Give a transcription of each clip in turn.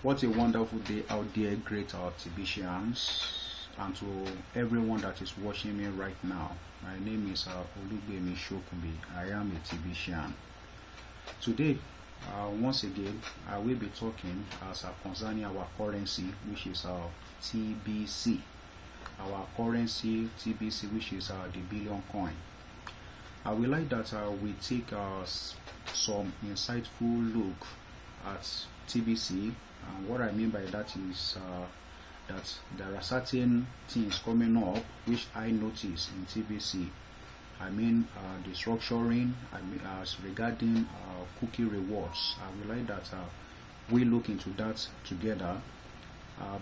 What a wonderful day out there, great TBCians, and to everyone that is watching me right now. My name is Olugbemi Shokunbi. I am a TBCian. Today, once again, I will be talking as concerning our currency, which is our TBC. Our currency TBC, which is the billion coin. I would like that we take some insightful look at TBC. And what I mean by that is that there are certain things coming up which I notice in TBC. I mean the structuring, as regarding cookie rewards. I would like that we look into that together.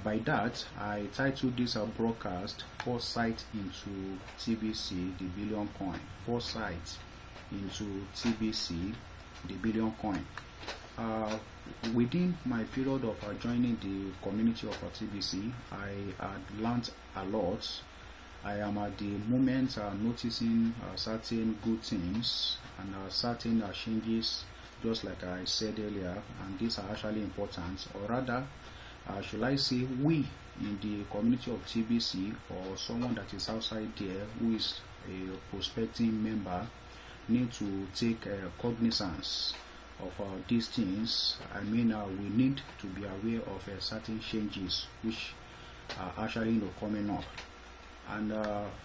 By that, I titled this broadcast Foresight into TBC, the billion coin. Foresight into TBC, the billion coin. Within my period of joining the community of TBC, I had learned a lot. I am at the moment noticing certain good things and certain changes, just like I said earlier, and these are actually important, or rather, should I say, we in the community of TBC, or someone that is outside there who is a prospecting member, need to take cognizance of these things. I mean, we need to be aware of certain changes which are actually coming up, and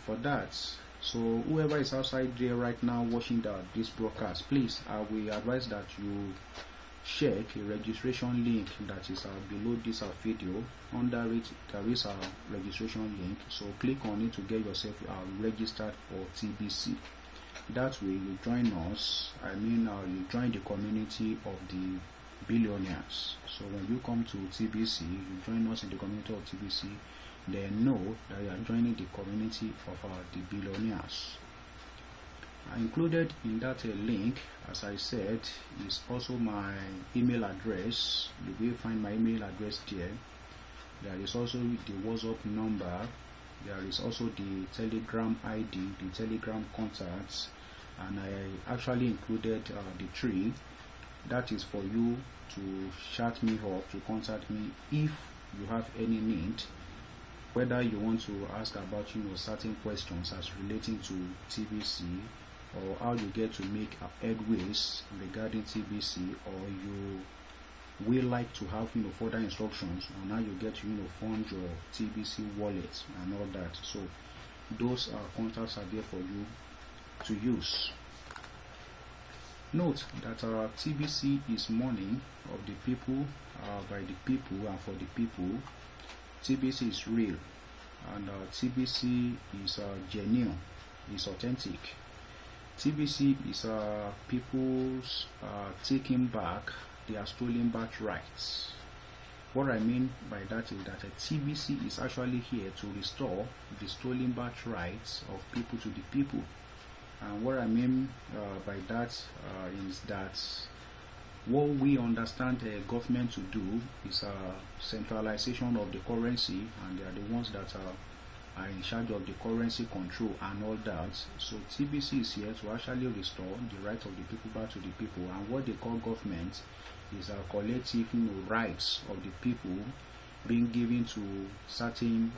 for that, so whoever is outside there right now watching this broadcast, please, I will advise that you check a registration link that is below this video. Under it there is a registration link, so click on it to get yourself registered for TBC. That way you join us. I mean, you join the community of the billionaires. So when you come to TBC, you join us in the community of TBC, then know that you are joining the community of the billionaires. Included in that link, as I said, is also my email address. You will find my email address there. There is also the WhatsApp number. There is also the Telegram ID, the Telegram contacts, and I actually included the tree. That is for you to chat me up, to contact me if you have any need, whether you want to ask about certain questions as relating to TBC, or how you get to make headways regarding TBC, or you will like to have further instructions on how you get to fund your TBC wallet and all that. So those contacts are there for you to use. Note that TBC is money of the people, by the people, and for the people. TBC is real, and TBC is genuine, is authentic. TBC is people's taking back their stolen birthrights. What I mean by that is that TBC is actually here to restore the stolen birthrights of people to the people. And what I mean by that is that what we understand the government to do is centralization of the currency, and they are the ones that are in charge of the currency control and all that. So TBC is here to actually restore the right of the people back to the people, and what they call government is a collective rights of the people being given to certain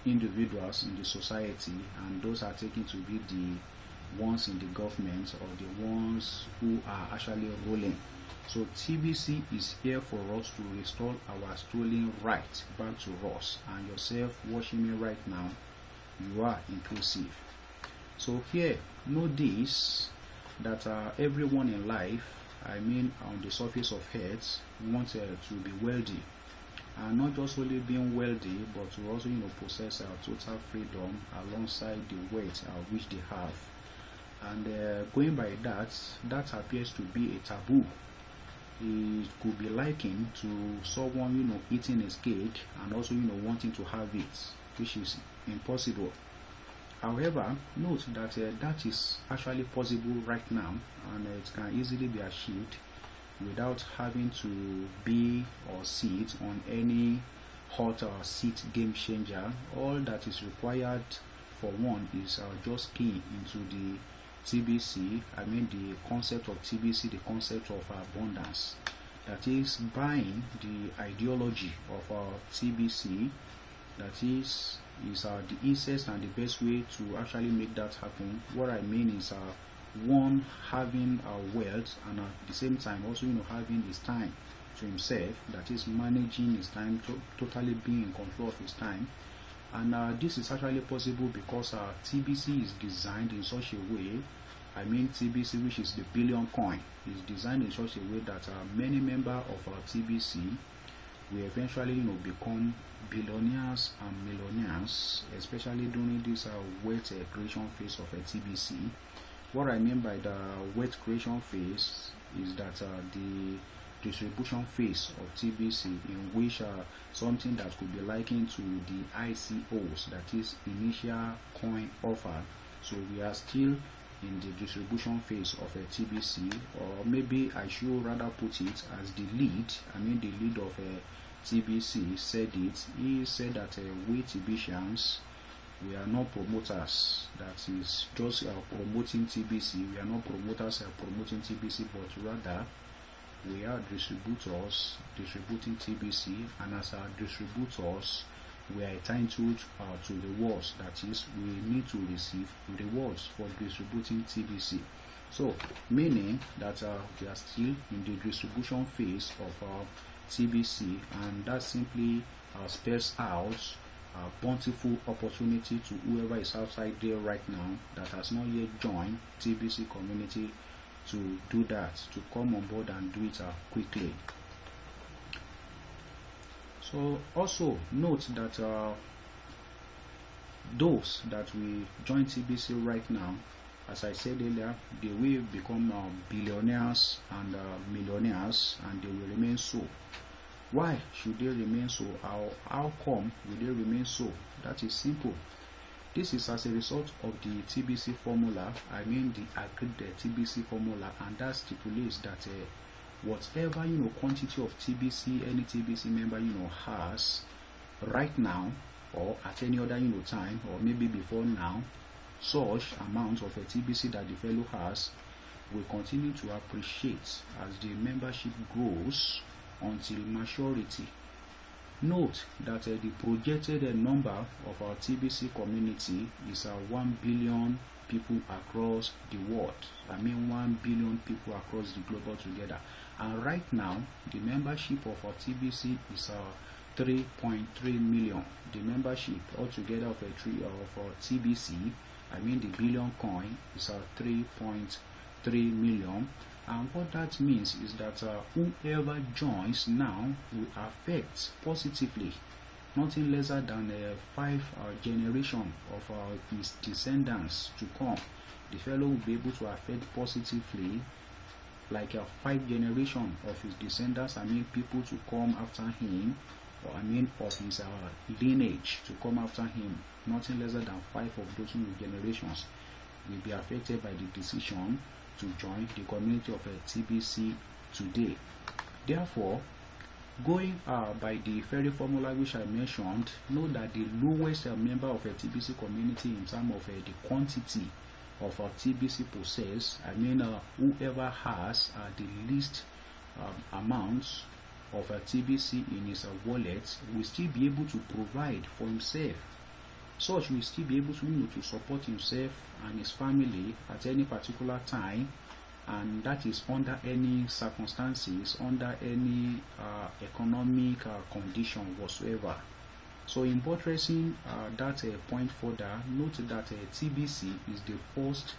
individuals in the society, and those are taken to be the ones in the government, or the ones who are actually ruling. So TBC is here for us to restore our stolen right back to us. And yourself watching me right now, you are inclusive. So here, know this, that everyone in life, I mean on the surface of earth, wants to be wealthy, and not just only being wealthy, but to also possess total freedom alongside the wealth which they have. And going by that, that appears to be a taboo. It could be likened to someone eating his cake and also wanting to have it, which is impossible. However, note that that is actually possible right now, and it can easily be achieved without having to be or sit on any hot or seat game changer. All that is required for one is just key into the TBC, I mean the concept of TBC, the concept of abundance. that is buying the ideology of TBC. That is the easiest and the best way to actually make that happen. What I mean is one, having wealth, and at the same time also having his time to himself, that is managing his time, totally being in control of his time. And this is actually possible because TBC is designed in such a way, I mean TBC, which is the billion coin, is designed in such a way that many members of TBC will eventually become billionaires and millionaires, especially during this wealth creation phase of a TBC. What I mean by the wealth creation phase is that the distribution phase of TBC, in which something that could be likened to the ICOs, that is initial coin offer. So we are still in the distribution phase of a TBC, or maybe I should rather put it as the lead. I mean the lead of a TBC said it. He said that we TBCians, we are not promoters, that is just promoting TBC. We are not promoters promoting TBC, but rather we are distributors distributing TBC, and as our distributors we are entitled to the rewards, that is we need to receive rewards for distributing TBC. So meaning that we are still in the distribution phase of TBC, and that simply spells out bountiful opportunity to whoever is outside there right now that has not yet joined TBC community to do that, to come on board and do it quickly. So also note that those that will join TBC right now, as I said earlier, they will become billionaires and millionaires, and they will remain so. Why should they remain so? How come will they remain so? That is simple. This is as a result of the TBC formula, I mean the agreed TBC formula, and that stipulates that whatever quantity of TBC any TBC member has right now, or at any other time, or maybe before now, such amount of a TBC that the fellow has will continue to appreciate as the membership grows until maturity. Note that the projected number of our TBC community is 1 billion people across the world. I mean 1 billion people across the globe altogether. And right now, the membership of our TBC is 3.3 million. The membership altogether of TBC, I mean the billion coin, is 3.3 million. And what that means is that whoever joins now will affect positively nothing lesser than 5 generation of his descendants to come. The fellow will be able to affect positively like 5 generation of his descendants, I mean people to come after him, or I mean of his lineage to come after him. Nothing lesser than 5 of those generations will be affected by the decision to join the community of TBC today. Therefore, going by the very formula which I mentioned, know that the lowest member of a TBC community in terms of the quantity of TBC possess, I mean whoever has the least amounts of TBC in his wallet will still be able to provide for himself. Such will still be able to support himself and his family at any particular time, and that is under any circumstances, under any economic condition whatsoever. So in buttressing that point further, note that TBC is the first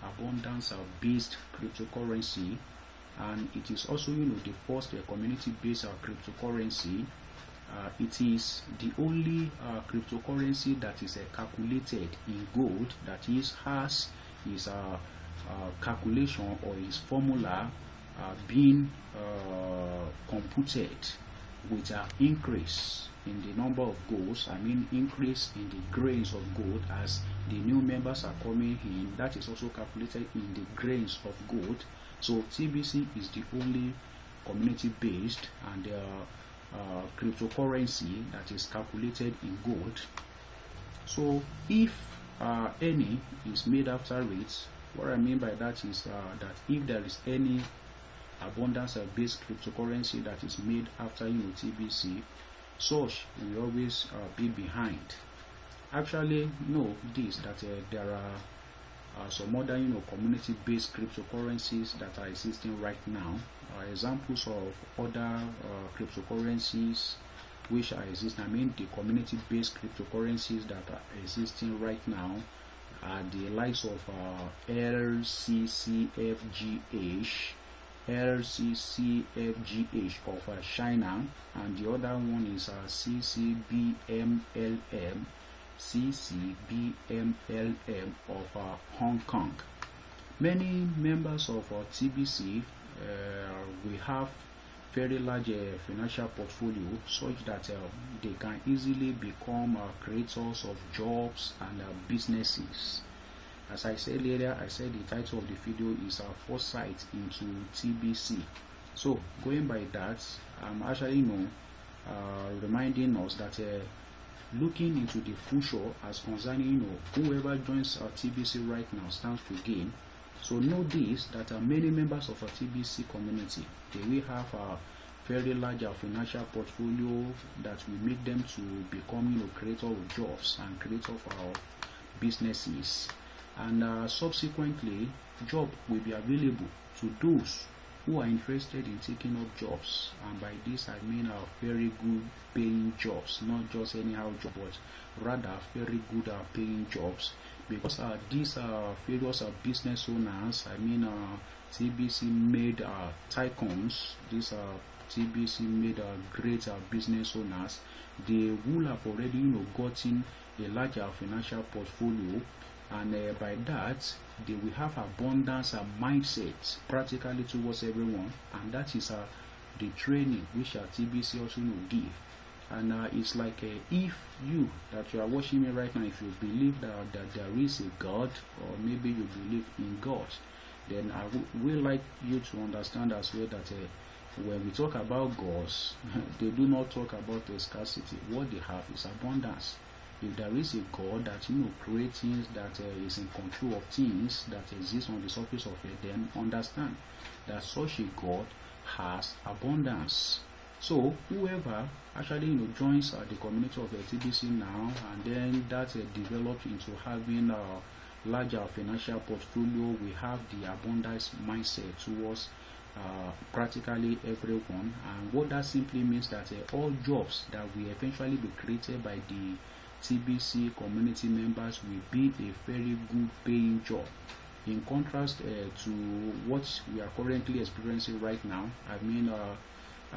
abundance based cryptocurrency, and it is also the first community based cryptocurrency. It is the only cryptocurrency that is calculated in gold, that is has its calculation or its formula being computed with an increase in the number of golds, I mean increase in the grains of gold as the new members are coming in. That is also calculated in the grains of gold. So TBC is the only community based and cryptocurrency that is calculated in gold. So if any is made after it, what I mean by that is that if there is any abundance based cryptocurrency that is made after TBC, such will always be behind. Actually, know this, that there are some other community based cryptocurrencies that are existing right now. Examples of other cryptocurrencies which are existing, I mean the community based cryptocurrencies that are existing right now, are the likes of LCCFGH of China, and the other one is CCBMLM of Hong Kong. Many members of TBC will have very large financial portfolio, such that they can easily become creators of jobs and businesses. As I said earlier, I said the title of the video is Foresight into TBC. So going by that, I'm actually reminding us that looking into the future as concerning whoever joins TBC right now stands to gain. So know this, that many members of a TBC community, they will have a very large financial portfolio that will make them to become creator of jobs and creator of businesses, and subsequently job will be available to those who are interested in taking up jobs, and by this I mean very good paying jobs, not just anyhow job, but rather very good paying jobs, because these various business owners, I mean TBC made tycoons, these TBC made great business owners, they will have already gotten a larger financial portfolio, and by that they will have abundance mindset practically towards everyone, and that is the training which TBC also give. And it's like if you that you are watching me right now, if you believe that there is a God, or maybe you believe in God, then I will like you to understand as well that when we talk about gods, they do not talk about scarcity. What they have is abundance. If there is a God that creates things, that is in control of things that exist on the surface of it, then understand that such a God has abundance. So whoever actually joins the community of the TBC now, and then that develops into having a larger financial portfolio, we have the abundance mindset towards practically everyone. And what that simply means that all jobs that will eventually be created by the TBC community members will be a very good paying job, in contrast to what we are currently experiencing right now. I mean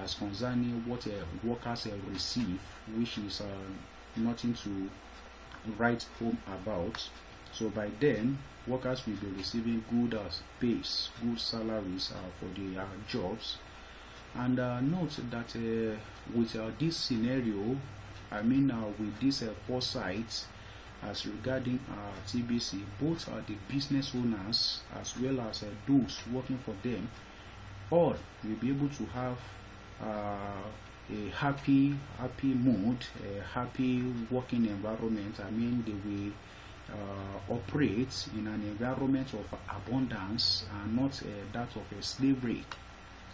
as concerning what workers receive, which is nothing to write home about. So by then workers will be receiving good pays, good salaries for their jobs. And note that with this scenario, I mean with this foresight as regarding TBC, both the business owners as well as those working for them, all will be able to have a happy mood, a happy working environment. I mean they will operate in an environment of abundance and not that of slavery.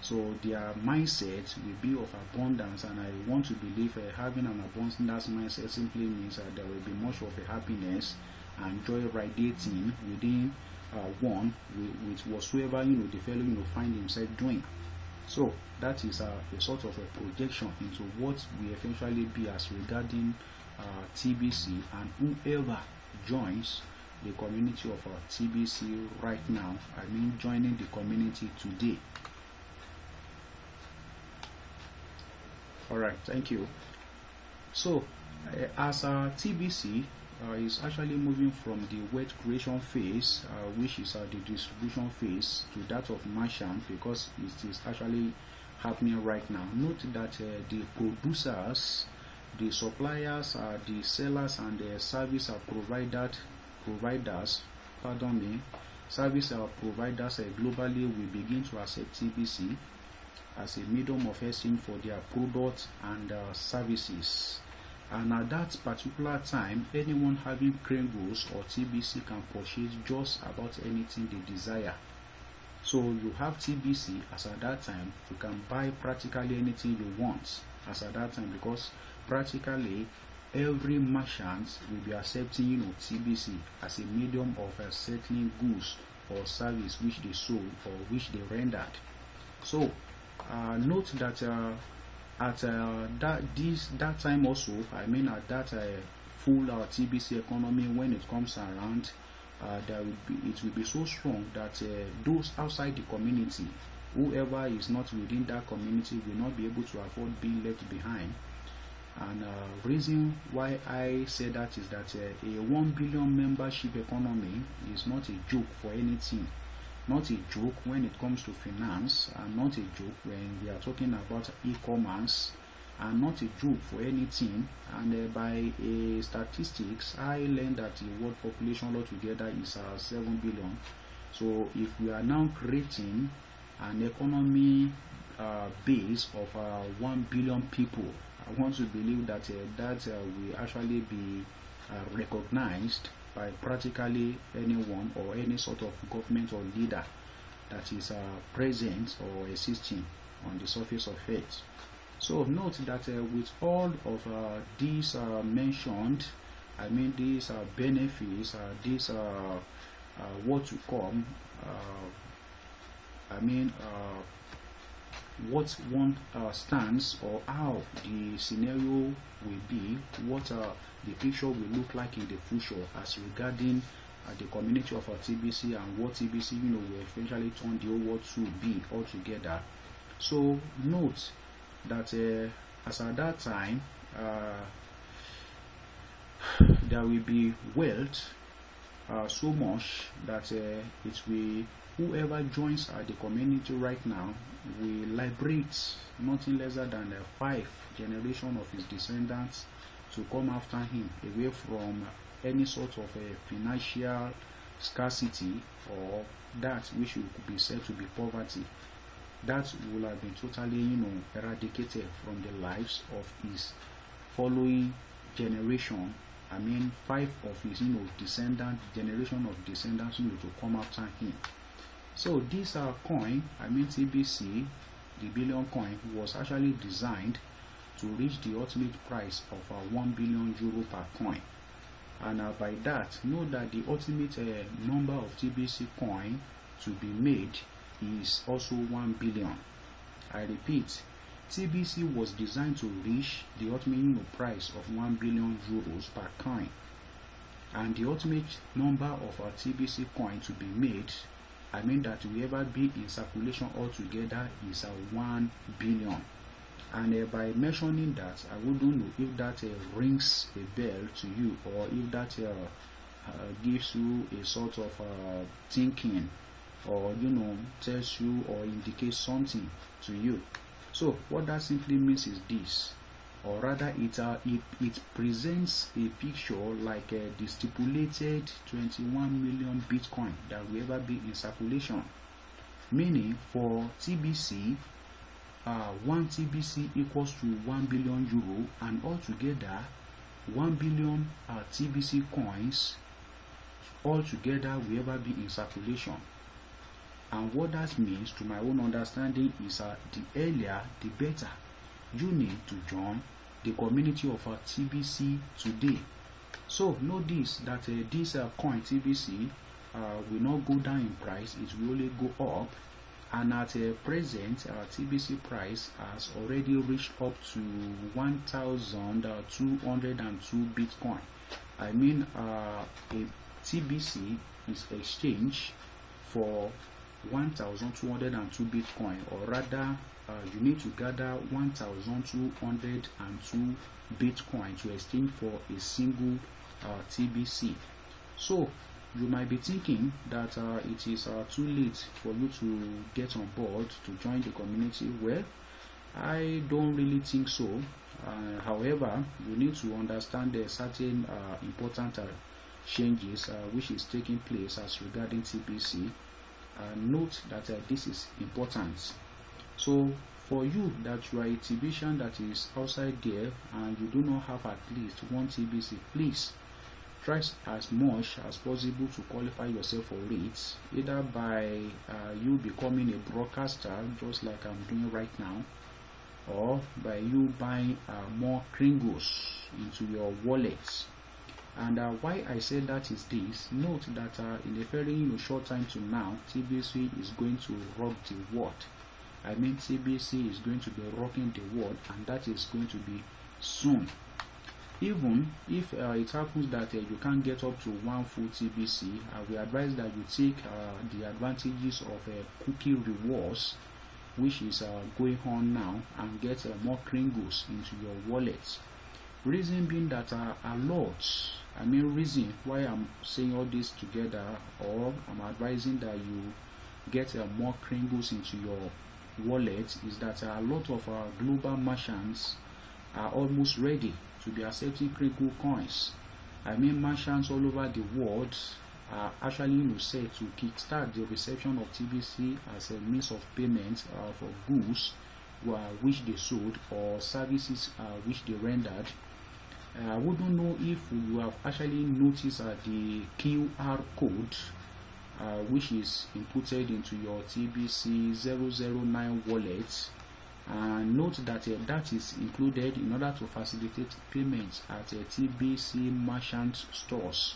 So their mindset will be of abundance, and I want to believe having an abundance mindset simply means that there will be much of a happiness and joy radiating within one with whatsoever the fellow find himself doing. So that is a sort of a projection into what we eventually be as regarding TBC, and whoever joins the community of TBC right now, I mean joining the community today. Alright, thank you. So as TBC is actually moving from the wealth creation phase, which is the distribution phase, to that of merchant, because it is actually happening right now. Note that the producers, the suppliers, the sellers, and the service providers service providers globally will begin to accept TBC as a medium of exchange for their products and services. And at that particular time, anyone having Kringles or TBC can purchase just about anything they desire. So you have TBC as at that time, you can buy practically anything you want as at that time, because practically every merchant will be accepting TBC as a medium of settling goods or service which they sold or which they rendered. So note that at that time also, I mean at that full TBC economy, when it comes around, it will be so strong that those outside the community, whoever is not within that community, will not be able to afford being left behind. And reason why I say that is that a 1 billion membership economy is not a joke for anything. Not a joke when it comes to finance, and not a joke when we are talking about e-commerce, and not a joke for anything. And by statistics, I learned that the world population altogether is 7 billion. So if we are now creating an economy base of 1 billion people, I want to believe that will actually be recognized by practically anyone or any sort of government or leader that is present or existing on the surface of Earth. So note that with all of these mentioned, I mean these benefits, these what to come, I mean what one stands, or how the scenario will be, what the picture will look like in the future as regarding the community of TBC, and what TBC will eventually turn the whole world to be altogether. So note that as at that time, there will be wealth so much that it will, whoever joins the community right now will liberate nothing less than 5 generations of his descendants to come after him, away from any sort of financial scarcity, or that which could be said to be poverty. That will have been totally eradicated from the lives of his following generation. I mean 5 of his descendants, generation of descendants to come after him. So this coin, I mean TBC, the billion coin, was actually designed to reach the ultimate price of 1 billion euro per coin. And by that, know that the ultimate number of TBC coin to be made is also 1 billion. I repeat, TBC was designed to reach the ultimate price of 1 billion euros per coin, and the ultimate number of a TBC coin to be made, I mean that will ever be in circulation altogether, is 1 billion. And by mentioning that, I wouldn't know if that rings a bell to you, or if that gives you a sort of thinking, or tells you or indicates something to you. So what that simply means is this, or rather it presents a picture like the stipulated 21 million Bitcoin that will ever be in circulation. Meaning for TBC, 1 TBC equals to 1 billion euro, and altogether 1 billion TBC coins altogether will ever be in circulation. And what that means, to my own understanding, is the earlier the better you need to join the community of TBC today. So know this, that this coin TBC will not go down in price, it will only go up. And at present, TBC price has already reached up to 1,202 Bitcoin. I mean, a TBC is exchanged for 1,202 Bitcoin, or rather, you need to gather 1,202 Bitcoin to exchange for a single TBC. So you might be thinking that it is too late for you to get on board to join the community. Well, I don't really think so. However, you need to understand the certain important changes which is taking place as regarding TBC. Note that this is important. So for you that you are a TBCian that is outside there and you do not have at least 1 TBC, please try as much as possible to qualify yourself for it, either by you becoming a broadcaster, just like I'm doing right now, or by you buying more Kringles into your wallet. And why I say that is this: note that in a very short time to now, TBC is going to rock the world. I mean, TBC is going to be rocking the world, and that is going to be soon. Even if it happens that you can't get up to one full TBC, we advise that you take the advantages of cookie rewards, which is going on now, and get more Kringles into your wallet. Reason being that reason why I'm saying all this together, or I'm advising that you get more Kringles into your wallet, is that a lot of global merchants are almost ready to be accepting Kringle coins. Merchants all over the world are actually set to kickstart the reception of TBC as a means of payment for goods which they sold or services which they rendered. I wouldn't know if you have actually noticed the QR code which is inputted into your TBC 009 wallet. And note that that is included in order to facilitate payments at TBC merchant stores.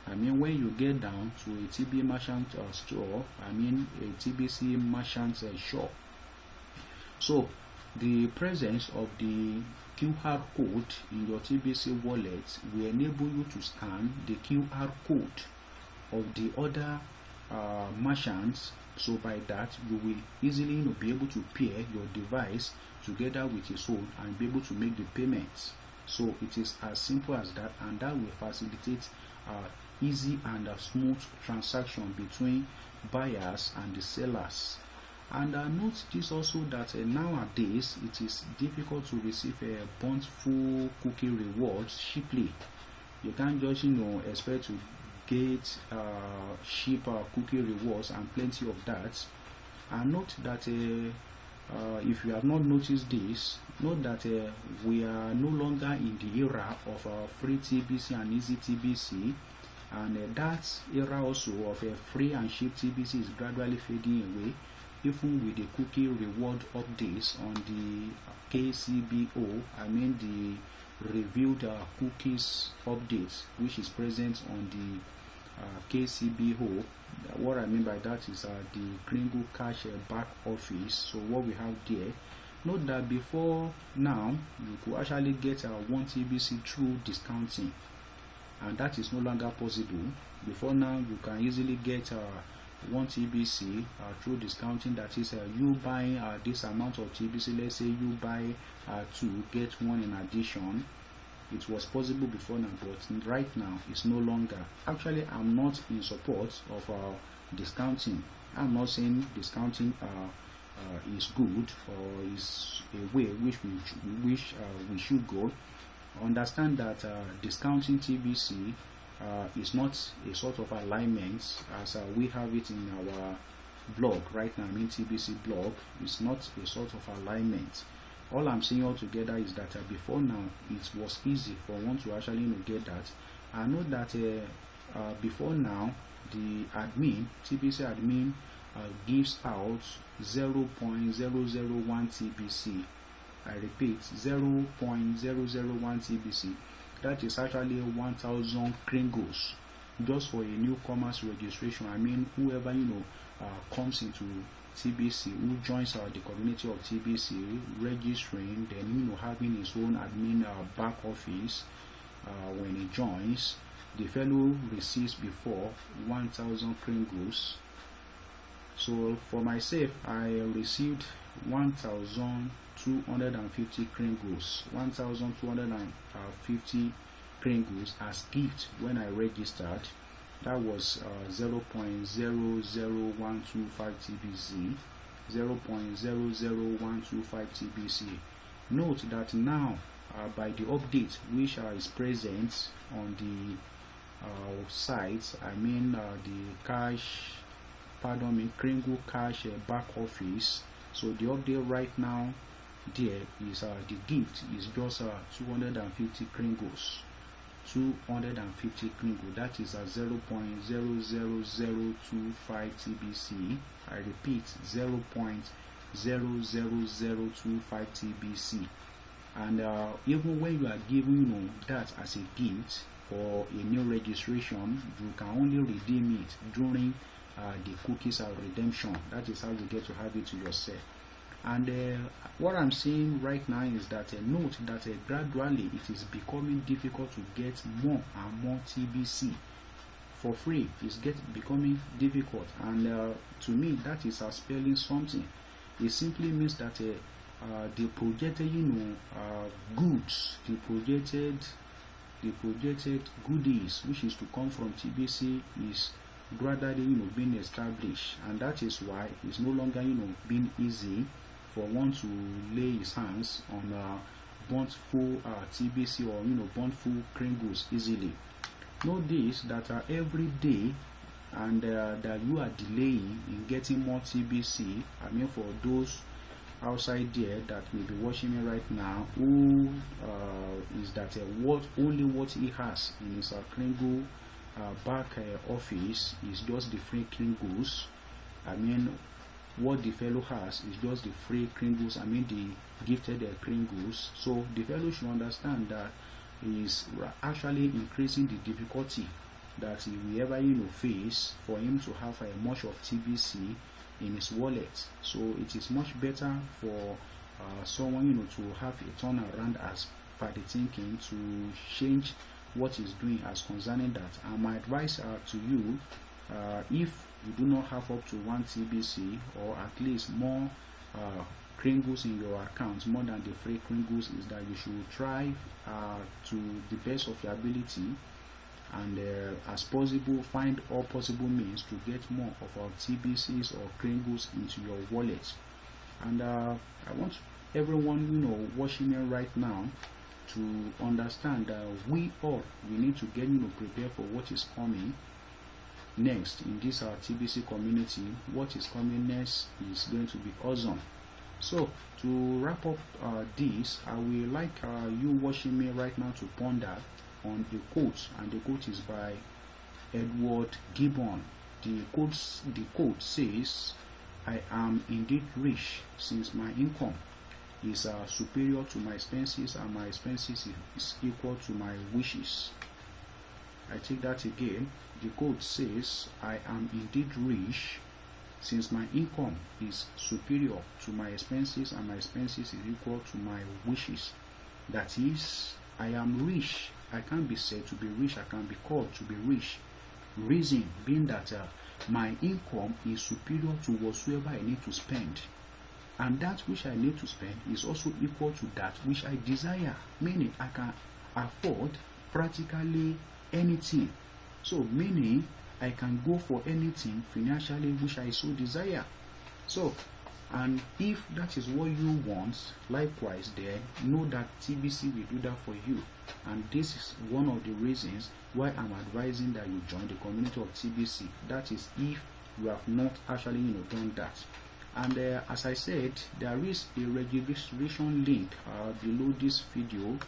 When you get down to a TB merchant store, a TBC merchant shop. So the presence of the QR code in your TBC wallet will enable you to scan the QR code of the other merchants. So by that, you will easily be able to pair your device together with your own and be able to make the payments. So it is as simple as that, and that will facilitate easy and smooth transaction between buyers and the sellers. And note this also, that nowadays it is difficult to receive bountiful cookie rewards cheaply. You can't just expect to get cheap cookie rewards and plenty of that. And note that if you have not noticed this, note that we are no longer in the era of free TBC and easy TBC, and that era also of free and cheap TBC is gradually fading away, even with the cookie reward updates on the KCBO, the reviewed cookies updates, which is present on the KCBO. What I mean by that is the Kringle Cash back office. So what we have there, note that before now you could actually get 1 TBC through discounting, and that is no longer possible. Before now you can easily get 1 TBC through discounting, that is you buy this amount of TBC, let's say you buy 2, get 1 in addition. It was possible before now, but right now it's no longer. Actually, I'm not in support of discounting. I'm not saying discounting is good or is a way which we should go. Understand that discounting TBC is not a sort of alignment as we have it in our blog right now. TBC blog is not a sort of alignment. All I'm saying altogether is that before now it was easy for one to actually get that. I know that before now the admin, TBC admin, gives out 0.001 TBC. I repeat, 0.001 TBC. That is actually 1,000 Kringles just for a newcomer's registration. Whoever comes into TBC, who joins the community of TBC, registering, then having his own admin back office. When he joins, the fellow receives before 1,000 Kringles. So for myself, I received 1,250 Kringles, 1,250 Kringles as gift when I registered. That was 0.00125 TBC, 0.00125 TBC. Note that now, by the update which is present on the site, the Kringle Cash back office. So the update right now there is the gift is just 250 Kringles. 250 kringle. That is a 0.00025 TBC. I repeat, 0.00025 TBC. And even when you are given that as a gift for a new registration, you can only redeem it during the cookies of redemption. That is how you get to have it to yourself. And what I'm saying right now is that note that gradually it is becoming difficult to get more and more TBC for free. It's becoming difficult, and to me that is spelling something. It simply means that the projected goods, the projected goodies which is to come from TBC is gradually being established, and that is why it's no longer being easy for one to lay his hands on bountiful TBC or bountiful kringles easily. Know this, that every day and that you are delaying in getting more TBC. I mean, for those outside there that may be watching me right now, who is that only what he has in his kringle back office is just the free kringles. I mean, what the fellow has is just the free kringles, I mean the gifted kringles. So the fellow should understand that he is actually increasing the difficulty that he will ever face for him to have much of TBC in his wallet. So it is much better for someone to have a turnaround as per the thinking, to change what he's doing as concerning that. And my advice to you, if you do not have up to 1 TBC or at least more kringles in your account, more than the free kringles, is that you should try to the best of your ability and as possible find all possible means to get more of our TBCs or kringles into your wallet. And I want everyone watching me right now to understand that we need to get prepared for what is coming next in this TBC community. What is coming next is going to be awesome. So to wrap up this, I will like you watching me right now to ponder on a quote, and the quote is by Edward Gibbon. The quote says, "I am indeed rich, since my income is superior to my expenses, and my expenses is equal to my wishes." I take that again. The quote says, "I am indeed rich, since my income is superior to my expenses, and my expenses is equal to my wishes." That is, I am rich. I can't be said to be rich. I can be called to be rich. Reason being that my income is superior to whatsoever I need to spend, and that which I need to spend is also equal to that which I desire. Meaning, I can afford practically anything. So meaning, I can go for anything financially which I so desire. So, and if that is what you want, likewise then know that TBC will do that for you. And this is one of the reasons why I'm advising that you join the community of TBC. That is, if you have not actually done that. And as I said, there is a registration link below this video.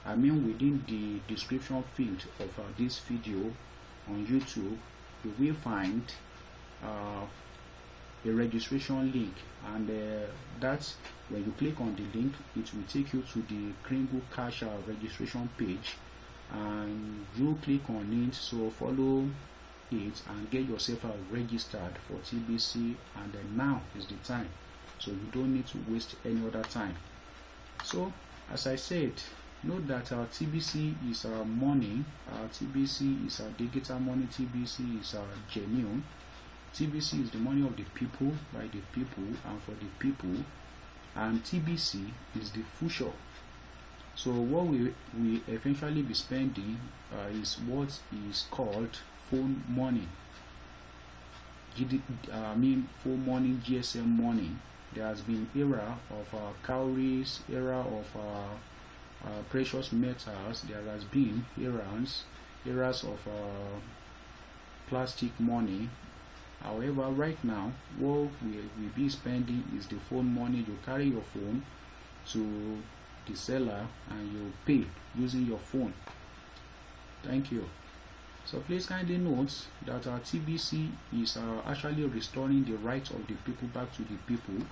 I mean, within the description field of this video on YouTube, you will find a registration link, and that's when you click on the link, it will take you to the Kringle Cash registration page, and you click on it. So follow it and get yourself registered for TBC, and then now is the time, so you don't need to waste any other time. So as I said, note that TBC is money. TBC is digital money. TBC is genuine. TBC is the money of the people, by the people, and for the people. And TBC is the future. So what we eventually be spending is what is called phone money. Phone money, GSM money. There has been era of cowries, era of precious metals. There has been eras of plastic money. However, right now, what we will be spending is the phone money. You carry your phone to the seller and you pay using your phone. Thank you. So please kindly note that our TBC is actually restoring the rights of the people back to the people.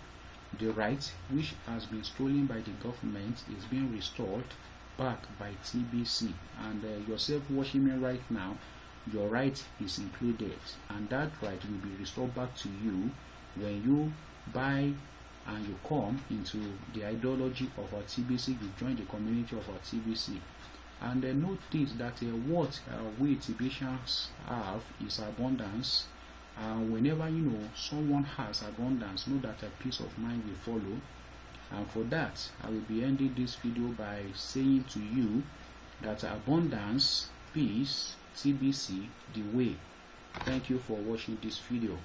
The right which has been stolen by the government is being restored back by TBC, and yourself watching me right now, your right is included, and that right will be restored back to you when you buy and you come into the ideology of our TBC, you join the community of our TBC. And note this, that what we TBCians have is abundance. Whenever someone has abundance, know that a peace of mind will follow. And for that, I will be ending this video by saying to you that abundance, peace, TBC, the way. Thank you for watching this video.